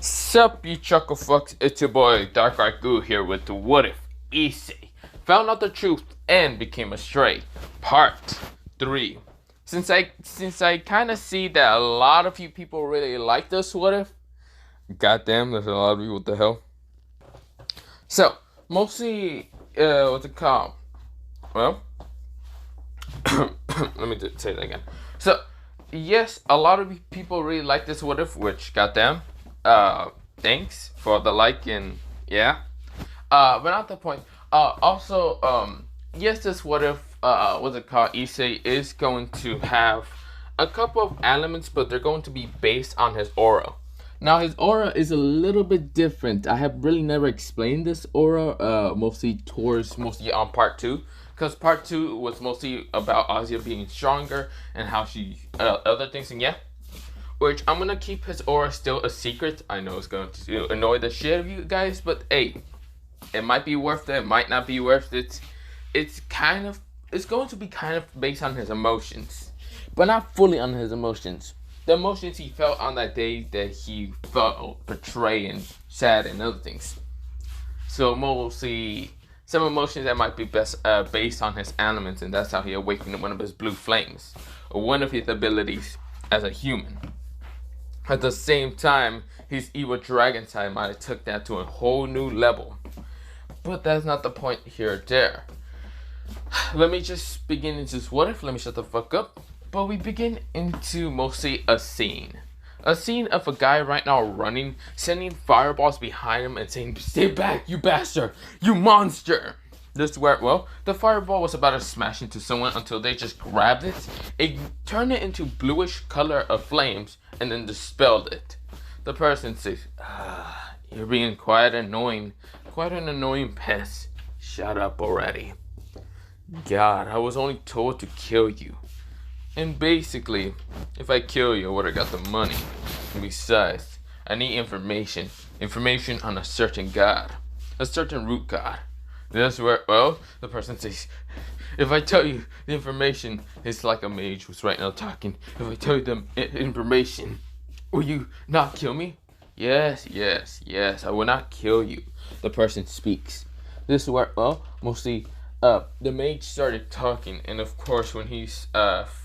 Sup, you chuckle fucks? It's your boy Dark Argu here with the What If Issei found out the truth and became a stray, part 3. Since I kind of see that a lot of you people really like this What If, goddamn, there's a lot of you. What the hell? So mostly, what's it called? Well, let me say that again. So, yes, a lot of people really like this What If, which, goddamn, thanks for the like and yeah. But not the point. Also, yes, this What If, what's it called? Issei is going to have a couple of elements, but they're going to be based on his aura. Now, his aura is a little bit different. I have really never explained this aura, mostly on part 2. Because part 2 was mostly about Azia being stronger and how she, other things, and yeah. Which I'm gonna keep his aura still a secret. I know it's going to annoy the shit of you guys, but hey, it might be worth it, it might not be worth it. It's going to be kind of based on his emotions, but not fully on his emotions. The emotions he felt on that day that he felt betrayed and sad and other things. So mostly some emotions that might be best based on his elements, and that's how he awakened one of his blue flames, or one of his abilities as a human. At the same time, his evil dragon type might have took that to a whole new level. But that's not the point here or there. Let me just begin into this What If. Let me shut the fuck up. But we begin into mostly a scene. A scene of a guy right now running, sending fireballs behind him and saying, "Stay back, you bastard! You monster!" This is where, well, the fireball was about to smash into someone until they just grabbed it. It turned it into bluish color of flames and then dispelled it. The person says, "You're being quite an annoying pest. Shut up already. God, I was only told to kill you. And basically, if I kill you, I would have got the money. And besides, I need information. Information on a certain god. A certain root god." That's where, well, the person says, "If I tell you the information," it's like a mage who's right now talking. "If I tell you the information, will you not kill me?" Yes, I will not kill you. The person speaks. This is where, well, mostly, the mage started talking, and of course, when he's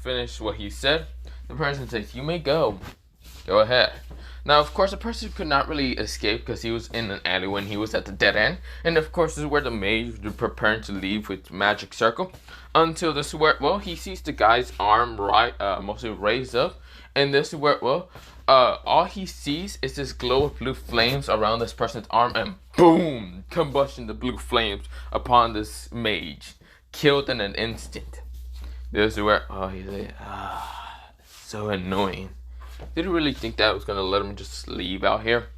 finished what he said, the person says, "You may go. Go ahead." Now, of course, the person could not really escape because he was in an alley when he was at the dead end. And of course, this is where the mage was preparing to leave with magic circle. Until this is where, well, he sees the guy's arm mostly raised up. And this is where, well, all he sees is this glow of blue flames around this person's arm. And boom! Combustion the blue flames upon this mage. Killed in an instant. This is where, oh, he's like, so annoying. Did you really think that I was gonna let him just leave out here?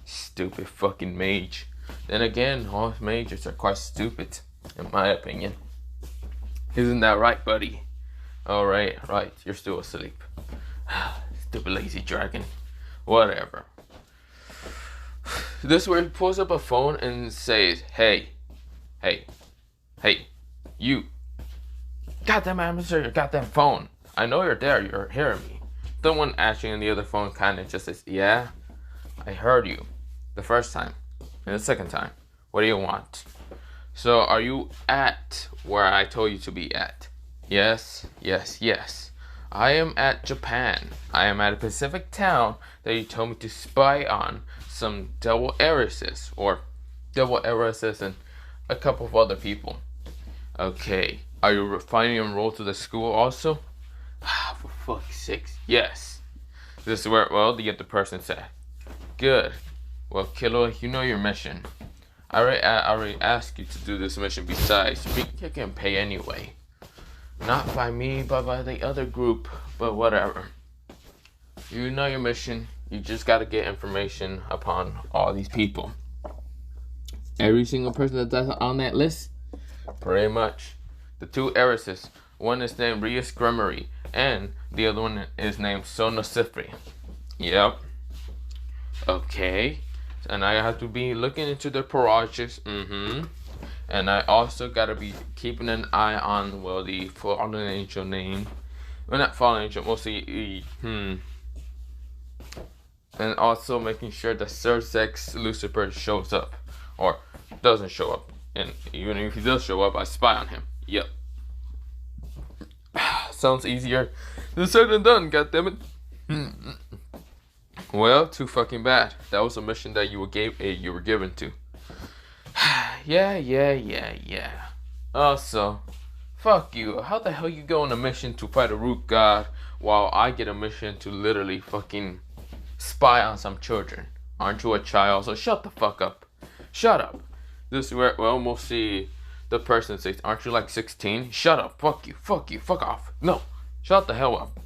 Stupid fucking mage. Then again, all mages are quite stupid, in my opinion. Isn't that right, buddy? Alright, right, you're still asleep. Stupid lazy dragon. Whatever. This is where he pulls up a phone and says, hey, you. Goddamn, I'm answer your goddamn phone. I know you're there, you're hearing me. The one actually on the other phone kind of just says, "Yeah, I heard you the first time and the second time. What do you want?" "So are you at where I told you to be at?" Yes. "I am at Japan. I am at a Pacific town that you told me to spy on some double heiresses and a couple of other people." "Okay. Are you finally enrolled to the school also?" For fuck's sake, yes. This is where, well, the other person said, "Good. Well, killer, you know your mission. I already asked you to do this mission. Besides, you can pay anyway. Not by me, but by the other group, but whatever. You know your mission. You just gotta get information upon all these people." Every single person that's on that list? Pretty much. The two heiresses. One is named Rias Gremory, and the other one is named Sona Sifri. Yep. Okay. And I have to be looking into their parages. And I also gotta be keeping an eye on, well, the fallen angel name. Well, not fallen angel, mostly, and also making sure that Sir Sex Lucifer shows up or doesn't show up. And even if he does show up, I spy on him. Yep. Sounds easier than said and done, goddammit. Well, too fucking bad. That was a mission that you were given to. Yeah. Also, fuck you. How the hell you go on a mission to fight a root god while I get a mission to literally fucking spy on some children? Aren't you a child? So shut the fuck up. Shut up. This is where, well, we'll see the person says, aren't you like 16? Shut up. Fuck you. Fuck off. No. Shut the hell up.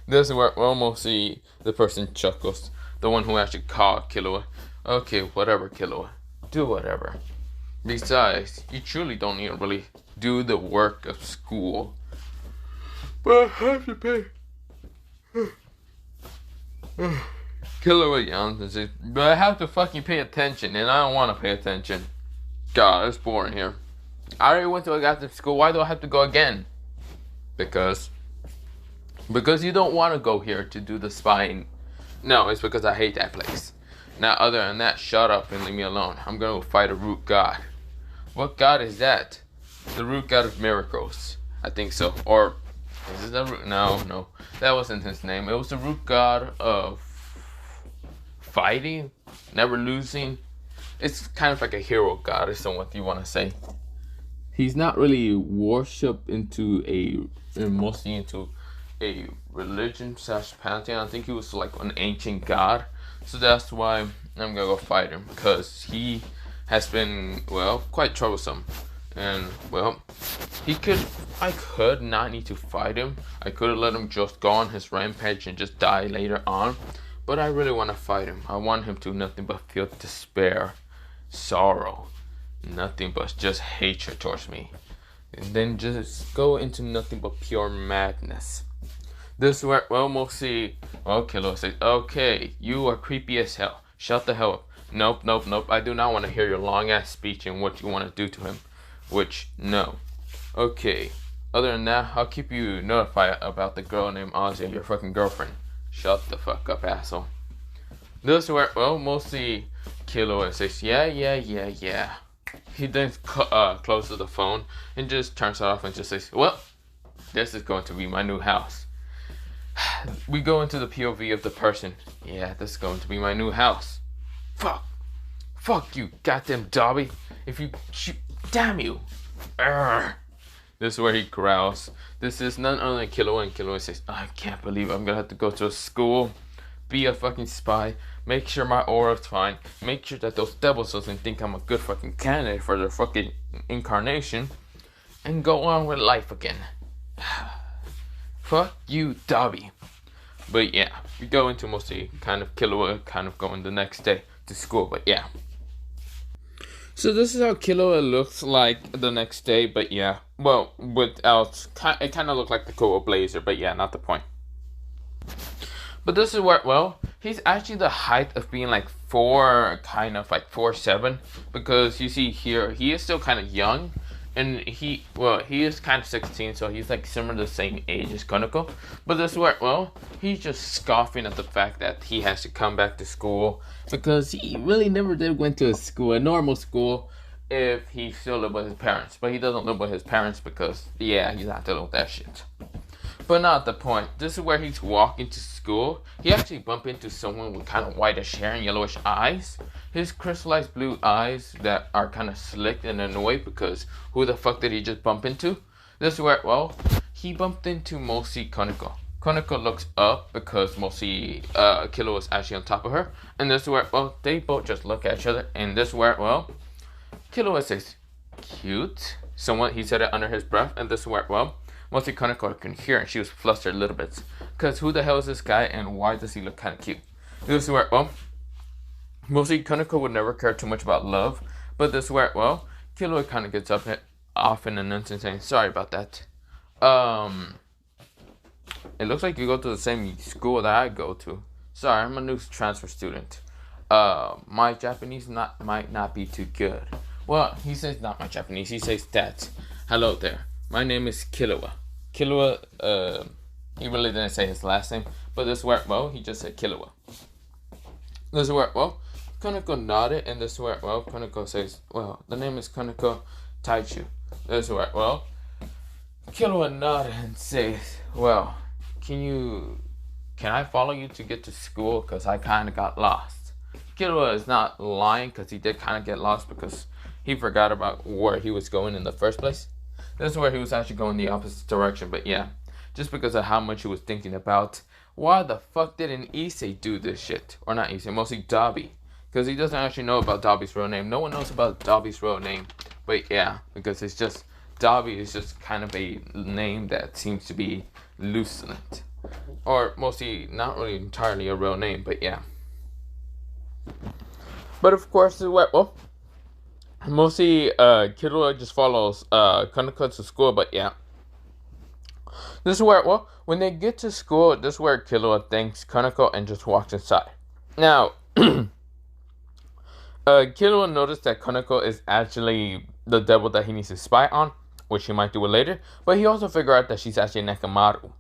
This is where we'll almost see the person chuckles. The one who actually called Killua. Okay, whatever, Killua. Do whatever. Besides, you truly don't even really do the work of school. But I have to pay. Killua yawns and says, but I have to fucking pay attention, and I don't want to pay attention. God, it's boring here. I already went to a goddamn school. Why do I have to go again? Because you don't want to go here to do the spying. No, it's because I hate that place. Now, other than that, shut up and leave me alone. I'm gonna go fight a root god. What god is that? The root god of miracles. I think so. Or is it the root? No. That wasn't his name. It was the root god of fighting, never losing. It's kind of like a hero god, is what you want to say. He's not really worshipped mostly into a religion / pantheon. I think he was like an ancient god. So that's why I'm gonna go fight him, because he has been, well, quite troublesome. And, well, I could not need to fight him. I could have let him just go on his rampage and just die later on. But I really want to fight him. I want him to nothing but feel despair, sorrow, nothing but just hatred towards me. And then just go into nothing but pure madness. This is where, well, we'll see. Well, Killua says, okay, you are creepy as hell. Shut the hell up. Nope. I do not want to hear your long ass speech and what you want to do to him. Which, no. Okay. Other than that, I'll keep you notified about the girl named Ozzy, your fucking girlfriend. Shut the fuck up, asshole. This is where, well, mostly Killua says, yeah. He then closes the phone and just turns it off and just says, well, this is going to be my new house. We go into the POV of the person. Yeah, this is going to be my new house. Fuck you, goddamn Dobby. If you shoot, damn you. Urgh. This is where he growls. This is none other than Killua, and Killua says, I can't believe I'm gonna have to go to a school, be a fucking spy, make sure my aura's fine, make sure that those devils doesn't think I'm a good fucking candidate for their fucking incarnation, and go on with life again. Fuck you, Dobby. But yeah, we go into mostly kind of Killua kind of going the next day to school, but yeah. So this is how Killua looks like the next day, but yeah. Well, without, it kind of looked like the Koa blazer, but yeah, not the point. But this is where, well, he's actually the height of being like 4'7", because you see here, he is still kind of young, and he is kind of 16, so he's like similar to the same age as Koneko. But this is where, well, he's just scoffing at the fact that he has to come back to school, because he really never did went to a normal school, if he still lived with his parents. But he doesn't live with his parents because, yeah, he's not dealing with that shit. But not the point. This is where he's walking to school. He actually bumped into someone with kind of whitish hair and yellowish eyes. His crystallized blue eyes that are kind of slick and annoyed, because who the fuck did he just bump into? This is where, well, he bumped into mostly Koneko. Koneko looks up because mostly Killua was actually on top of her. And this is where, well, they both just look at each other. And this is where, well, Killua says, cute. He said it under his breath. And this is where, well, mostly Koneko can hear, and she was flustered a little bit. Because who the hell is this guy, and why does he look kind of cute? This is where, well, mostly Koneko would never care too much about love. But this is where, well, Killua kind of gets up off in an instant saying, sorry about that. It looks like you go to the same school that I go to. Sorry, I'm a new transfer student. My Japanese might not be too good. Well, he says not my Japanese. He says that. Hello there. My name is Killua. Killua, he really didn't say his last name, but this where, well, he just said Killua. This is where, well, Kaneko nodded, and this is where, well, Kaneko says, well, the name is Kaneko Taichu. This is where, well, Killua nodded and says, well, can I follow you to get to school? Because I kind of got lost. Killua is not lying, because he did kind of get lost because he forgot about where he was going in the first place. This is where he was actually going the opposite direction, but yeah, just because of how much he was thinking about why the fuck didn't Issei do this shit? Or not Issei, mostly Dobby. Because he doesn't actually know about Dobby's real name. No one knows about Dobby's real name. But yeah, because it's just, Dobby is just kind of a name that seems to be loosened. Or mostly, not really entirely a real name, but yeah. But of course, well, mostly Killua just follows Kaneko to school, but yeah. This is where, well, when they get to school, this is where Killua thanks Kaneko and just walks inside. Now, Killua noticed that Kaneko is actually the devil that he needs to spy on, which he might do it later, but he also figured out that she's actually Nekomaru.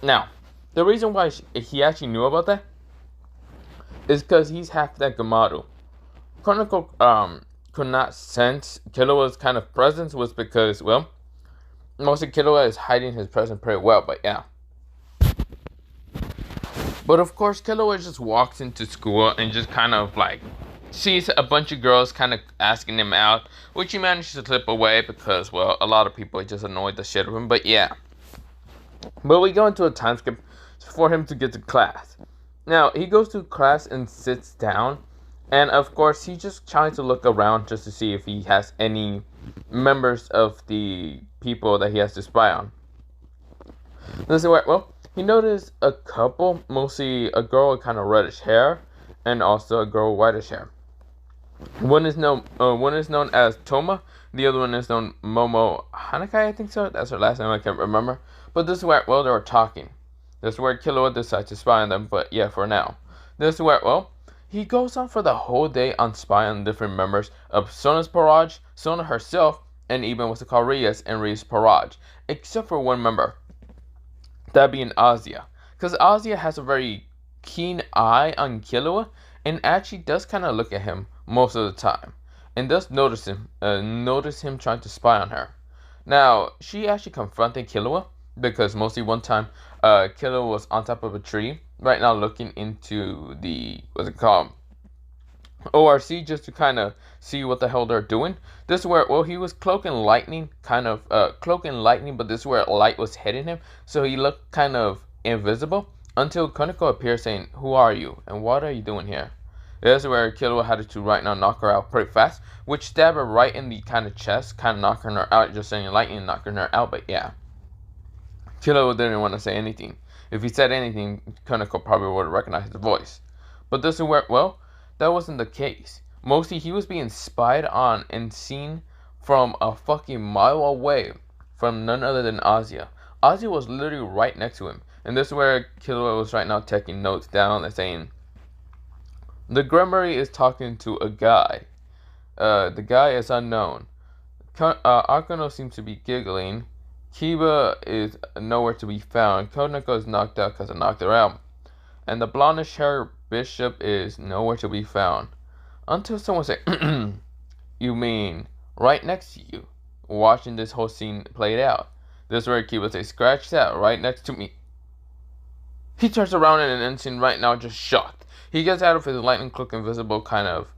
Now, the reason why he actually knew about that is because he's half Nekomaru. Kaneko could not sense Killua's kind of presence was because, well, mostly Killua is hiding his presence pretty well, but yeah. But of course, Killua just walks into school and just kind of like sees a bunch of girls kind of asking him out, which he managed to slip away because, well, a lot of people just annoyed the shit of him, but yeah. But we go into a time skip for him to get to class. Now, he goes to class and sits down, and of course, he just tries to look around just to see if he has any members of the people that he has to spy on. This is where, well, he noticed a couple, mostly a girl with kind of reddish hair, and also a girl with whitish hair. One is known as Toma, the other one is known Momo Hanakai, I think so. That's her last name, I can't remember. But this is where, well, they were talking. This is where Killua decides to spy on them, but yeah, for now. This is where, well, he goes on for the whole day on spying on different members of Sona's Parage, Sona herself, and even what's it called, Rias and Rias Parage, except for one member. That being Azia. Because Azia has a very keen eye on Killua, and actually does kind of look at him most of the time. And does notice him trying to spy on her. Now, she actually confronted Killua, because mostly one time, Killua was on top of a tree, right now looking into the, what's it called, ORC, just to kind of see what the hell they're doing. This is where, well, he was cloaking lightning, but this is where light was hitting him, so he looked kind of invisible, until Kaneko appears saying, "Who are you, and what are you doing here?" This is where Killua had to right now knock her out pretty fast, which stabbed her right in the kind of chest, kind of knocking her out, just saying lightning, knocking her out, but yeah. Killua didn't want to say anything. If he said anything, Kaneko probably would have recognized the voice. But this is where, well, that wasn't the case. Mostly, he was being spied on and seen from a fucking mile away from none other than Azia. Azia was literally right next to him. And this is where Killua was right now taking notes down and saying, the Grimoire is talking to a guy. The guy is unknown. Akano seems to be giggling. Kiba is nowhere to be found. Koneko is knocked out because I knocked her out. And the blondish hair bishop is nowhere to be found. Until someone say, you mean right next to you, watching this whole scene played out. This is where Kiba says, scratch that, right next to me. He turns around in an instant right now, just shocked. He gets out of his lightning cloak invisible kind of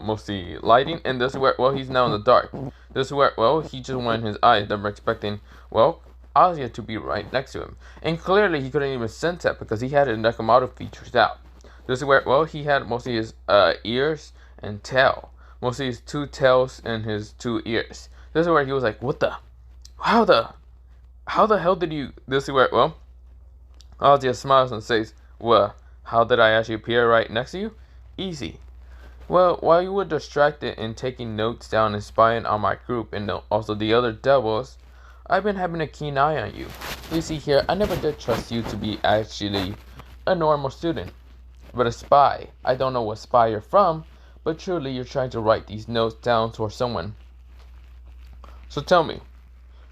mostly lighting, and this is where, well, he's now in the dark. This is where, well, he just went in his eyes, never expecting, well, Azia to be right next to him. And clearly he couldn't even sense that because he had his Nekomaru features out. This is where, well, he had mostly his ears and tail. Mostly his two tails and his two ears. This is where he was like, what the? How the hell did you? This is where, well, Azia smiles and says, well, how did I actually appear right next to you? Easy. Well, while you were distracted and taking notes down and spying on my group and also the other devils, I've been having a keen eye on you. You see here, I never did trust you to be actually a normal student, but a spy. I don't know what spy you're from, but truly you're trying to write these notes down for someone. So tell me,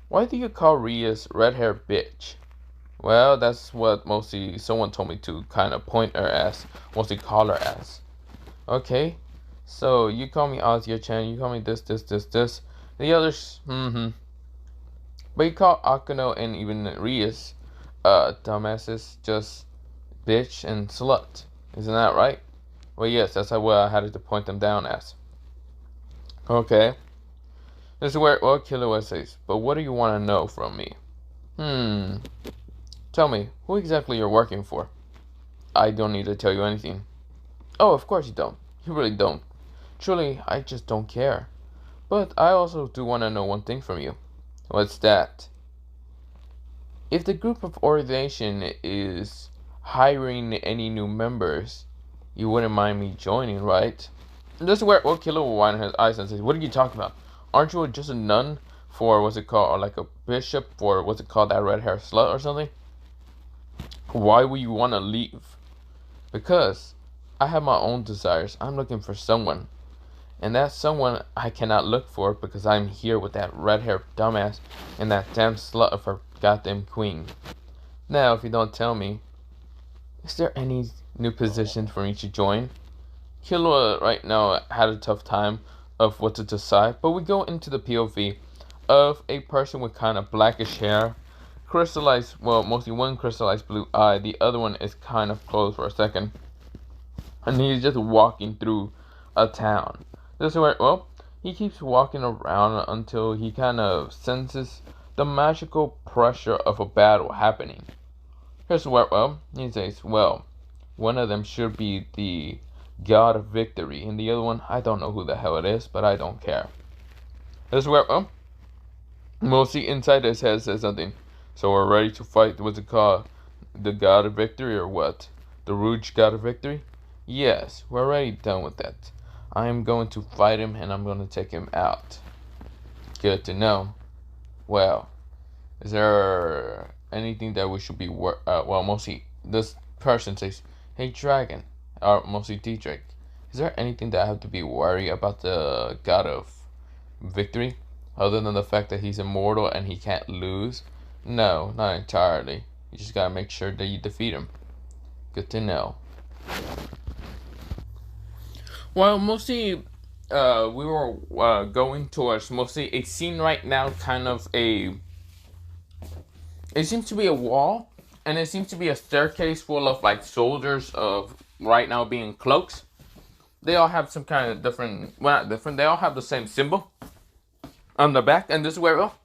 why do you call Ria's red hair bitch? Well, that's what mostly someone told me to kind of point her as, mostly call her as. Okay, so you call me Azia-chan, you call me this. The others, But you call Akano and even Rias, dumbasses, just bitch and slut. Isn't that right? Well, yes, that's what I had to point them down as. Okay. This is where, well, Killer says, but what do you want to know from me? Tell me, who exactly you're working for? I don't need to tell you anything. Oh, of course you don't. You really don't. Truly, I just don't care. But I also do want to know one thing from you. What's that? If the group of organization is hiring any new members, you wouldn't mind me joining, right? This is where Killer will wind his eyes and says, what are you talking about? Aren't you just a nun for, what's it called, or like a bishop for, what's it called, that red hair slut or something? Why would you want to leave? Because I have my own desires. I'm looking for someone. And that someone I cannot look for because I'm here with that red hair dumbass and that damn slut of a goddamn queen. Now, if you don't tell me, is there any new position for me to join? Killua right now had a tough time of what to decide, but we go into the POV of a person with kind of blackish hair, crystallized, well, mostly one crystallized blue eye, the other one is kind of closed for a second, and he's just walking through a town. This is where, well, he keeps walking around until he kind of senses the magical pressure of a battle happening. Here's where, well, he says, well, one of them should be the God of Victory, and the other one, I don't know who the hell it is, but I don't care. This is where, well, mostly inside his head says something. So we're ready to fight, what's it called? The God of Victory or what? The Rouge God of Victory? Yes, we're already done with that. I am going to fight him and I'm going to take him out. Good to know. Well, is there anything that we should be, well, mostly this person says, hey Dragon, or mostly D-Drake, is there anything that I have to be worried about the God of Victory? Other than the fact that he's immortal and he can't lose? No, not entirely. You just gotta make sure that you defeat him. Good to know. Well, mostly, we were going towards mostly a scene right now, kind of a. It seems to be a wall, and it seems to be a staircase full of like soldiers of right now being cloaks. They all have some kind of different, well, not different. They all have the same symbol on the back, and this is where, well,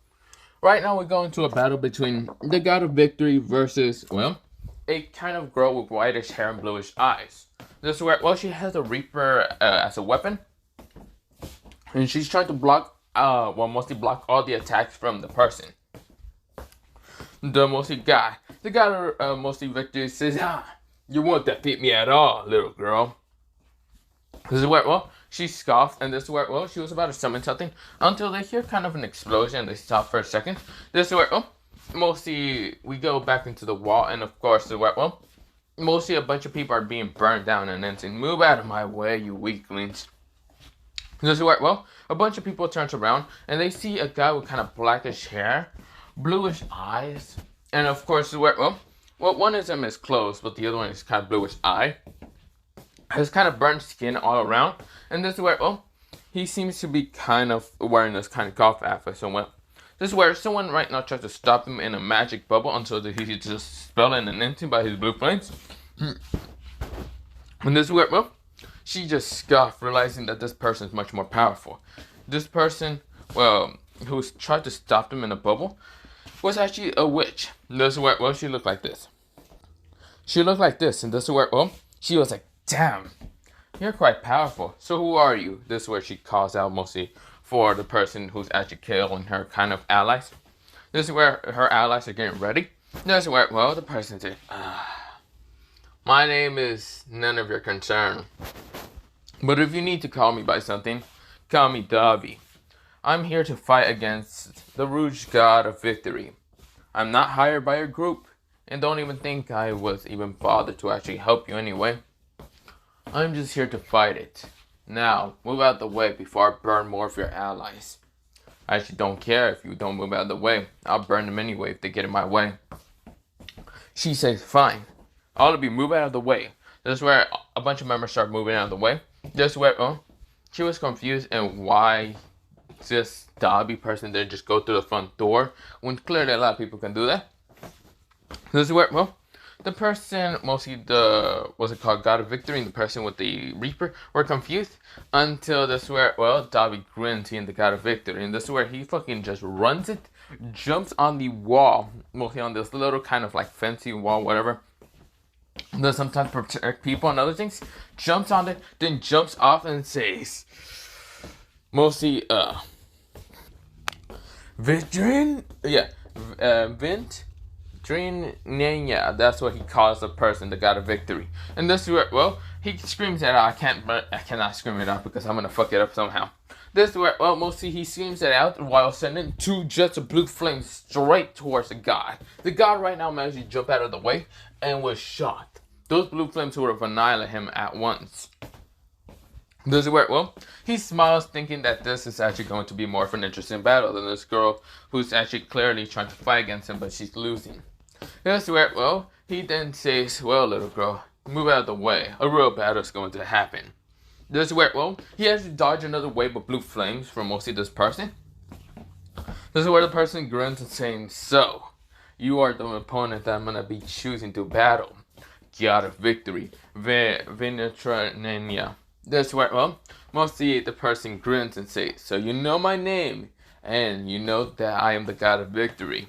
right now we're going to a battle between the God of Victory versus, well, a kind of girl with whitish hair and bluish eyes. This is where, well, she has a Reaper as a weapon, and she's trying to block, well, mostly block all the attacks from the person. The mostly guy, the God of mostly Victory says, you won't defeat me at all, little girl. This is where, well, she scoffed, and this is where, well, she was about to summon something until they hear kind of an explosion and they stop for a second. This is where, well, mostly we go back into the wall, and of course, this is where, well, mostly a bunch of people are being burned down and then saying, move out of my way, you weaklings. This is where, well, a bunch of people turns around and they see a guy with kind of blackish hair, bluish eyes, and of course, this is where, well, one of them is closed, but the other one is kind of bluish eye. His kind of burnt skin all around, and this is where, well, he seems to be kind of wearing this kind of golf outfit. So, well, this is where someone right now tries to stop him in a magic bubble until he just spell in an instant by his blue flames. And this is where, well, she just scoffed, realizing that this person is much more powerful. This person, well, who's tried to stop him in a bubble, was actually a witch. And this is where, well, she looked like this. She looked like this, and this is where, well, she was like, damn, you're quite powerful. So who are you? This is where she calls out mostly for the person who's actually killing her kind of allies. This is where her allies are getting ready. This is where, well, the person said, my name is none of your concern. But if you need to call me by something, call me Davi. I'm here to fight against the Rouge God of Victory. I'm not hired by your group, and don't even think I was even bothered to actually help you anyway. I'm just here to fight it. Now, move out the way before I burn more of your allies. I actually don't care if you don't move out of the way. I'll burn them anyway if they get in my way. She says, fine. All of you move out of the way. This is where a bunch of members start moving out of the way. This is where, she was confused and why this Dobby person didn't just go through the front door when clearly a lot of people can do that. This is where, the person, mostly what's it called, God of Victory, and the person with the Reaper were confused until this is where, Dobby grins seeing the God of Victory, and this is where he fucking just runs it, jumps on the wall, mostly on this little kind of like fancy wall, whatever, that sometimes protect people and other things, jumps on it, then jumps off and says, mostly, Vidrin? Yeah, Vint? Drinenya, that's what he calls the person, the God of Victory. And this is where, he screams it out. I cannot scream it out because I'm gonna fuck it up somehow. This is where, mostly he screams it out while sending 2 jets of blue flames straight towards the God. The God right now managed to jump out of the way and was shot. Those blue flames would have annihilated him at once. This is where, he smiles thinking that this is actually going to be more of an interesting battle than this girl who's actually clearly trying to fight against him, but she's losing. This is where, he then says, little girl, move out of the way. A real battle is going to happen. This is where, he has to dodge another wave of blue flames from mostly this person. This is where the person grins and saying, so, you are the opponent that I'm going to be choosing to battle. God of Victory, Venetranenia. This is where, mostly the person grins and says, so you know my name, and you know that I am the God of Victory.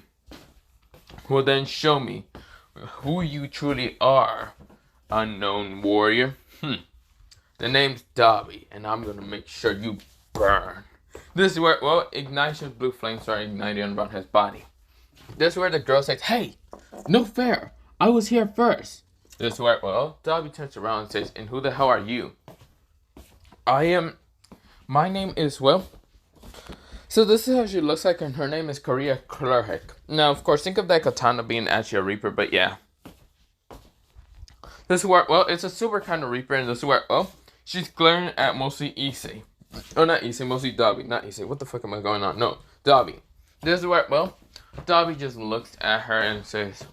Well then show me who you truly are, unknown warrior. The name's Dobby, and I'm gonna make sure you burn. This is where, Ignatius blue flames are igniting around his body. This is where the girl says, hey, no fair, I was here first. This is where, Dobby turns around and says, and who the hell are you? My name is, so this is how she looks like, and her name is Korea Klurhik. Now, of course, think of that katana being actually a Reaper, but yeah. This is where, it's a super kind of Reaper, and this is where, she's glaring at mostly Issei. Oh, not Issei, mostly Dobby. Not Issei. What the fuck am I going on? No, Dobby. This is where, Dobby just looks at her and says,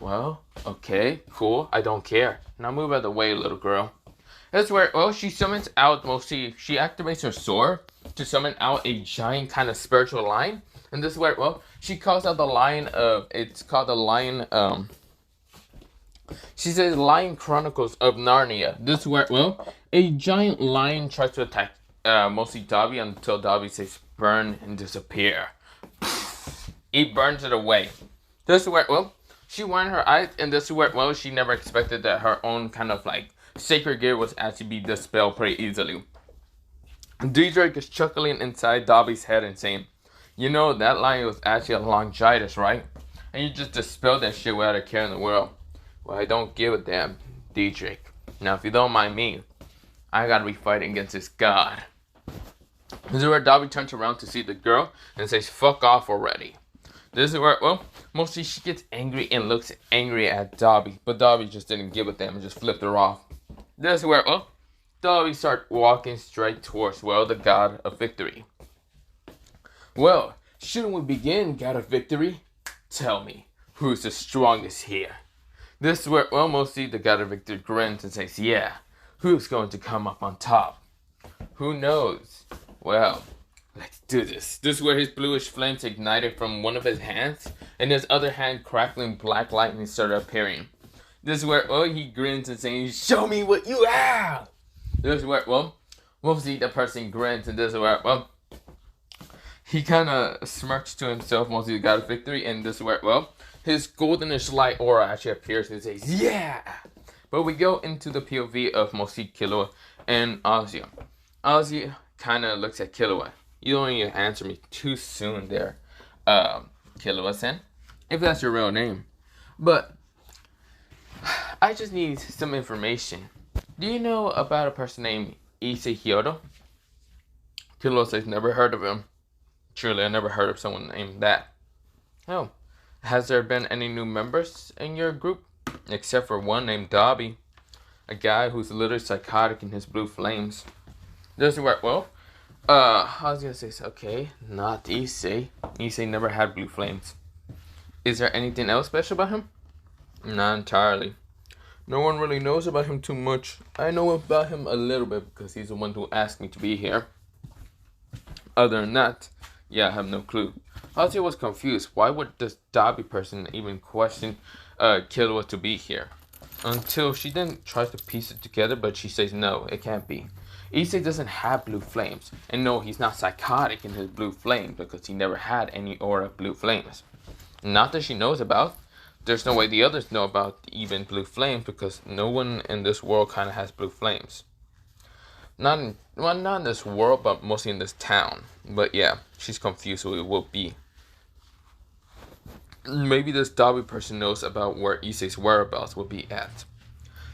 okay, cool, I don't care. Now move out of the way, little girl. That's where, she summons out mostly, she activates her sword to summon out a giant kind of spiritual lion. And this is where, she calls out the lion of, it's called the lion, she says Lion Chronicles of Narnia. This is where, a giant lion tries to attack, mostly Dobby until Dobby says burn and disappear. He burns it away. This is where, she widened her eyes, and this is where, she never expected that her own kind of like sacred gear was actually be dispelled pretty easily. Drake is chuckling inside Dobby's head and saying, you know, that lion was actually a longitis, right? And you just dispelled that shit without a care in the world. Well, I don't give a damn, Drake. Now, if you don't mind me, I gotta be fighting against this god. This is where Dobby turns around to see the girl and says, fuck off already. This is where, mostly she gets angry and looks angry at Dobby, but Dobby just didn't give a damn and just flipped her off. This is where, Dobby starts walking straight towards, the God of Victory. Well, shouldn't we begin, God of Victory? Tell me, who's the strongest here? This is where, mostly the God of Victory grins and says, yeah, who's going to come up on top? Who knows? Well, let's do this. This is where his bluish flames ignited from one of his hands, and his other hand crackling black lightning started appearing. This is where, he grins and says, show me what you have! This is where, mostly the person grins, and this is where, he kind of smirks to himself, mostly the God of Victory, and this is where, his goldenish light aura actually appears and says, yeah! But we go into the POV of mostly Killua and Ozzy. Ozzy kind of looks at Killua. You don't need to answer me too soon there, Killua-san, if that's your real name. But I just need some information. Do you know about a person named Issei? Killua says, never heard of him. Truly, I never heard of someone named that. Oh, has there been any new members in your group? Except for one named Dobby, a guy who's literally psychotic in his blue flames. This is where, I was gonna say, okay, not Issei. Issei never had blue flames. Is there anything else special about him? Not entirely. No one really knows about him too much. I know about him a little bit because he's the one who asked me to be here. Other than that, yeah, I have no clue. Ozzy was confused. Why would this Dobby person even question Killua to be here? Until she then tries to piece it together, but she says no, it can't be. Issei doesn't have blue flames, and no, he's not psychotic in his blue flame because he never had any aura blue flames. Not that she knows about. There's no way the others know about even blue flames because no one in this world kind of has blue flames. Not in this world, but mostly in this town. But yeah, she's confused who it will be. Maybe this Dobby person knows about where Issei's whereabouts will be at.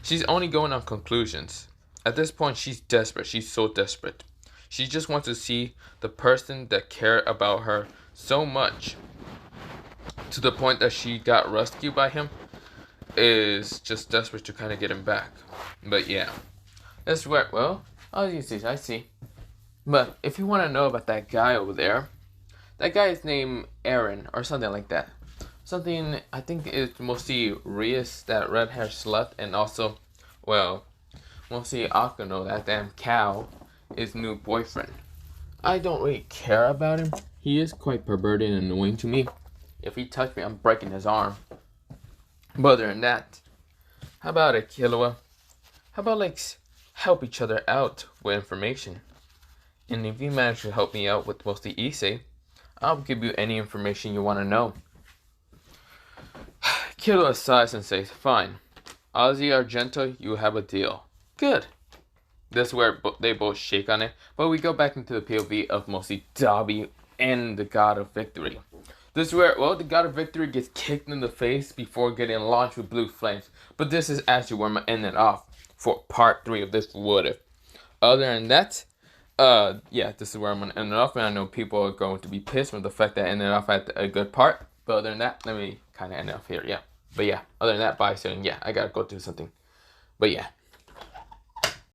She's only going on conclusions. At this point, she's desperate. She's so desperate. She just wants to see the person that cared about her so much to the point that she got rescued by him is just desperate to kind of get him back. But yeah, that's where, well, I see. But if you want to know about that guy over there, that guy is named Aaron or something like that. Something, I think it's mostly Rias, that red haired slut, and also, well, mostly Akano, that damn cow, his new boyfriend. I don't really care about him. He is quite perverted and annoying to me. If he touched me, I'm breaking his arm. But other than that, how about it, Killua? How about help each other out with information? And if you manage to help me out with mostly Issei, I'll give you any information you want to know. Killua sighs and says, fine. Ozzy Argento, you have a deal. Good. This is where they both shake on it, but we go back into the POV of mostly Dobby and the God of Victory. This is where, well, the God of Victory gets kicked in the face before getting launched with blue flames. But this is actually where I'm ending it off for part 3 of this What If. Other than that, yeah, this is where I'm going to end it off. And I know people are going to be pissed with the fact that I ended off at a good part. But other than that, let me kind of end it off here, yeah. But yeah, other than that, bye soon. Yeah, I got to go do something. But yeah.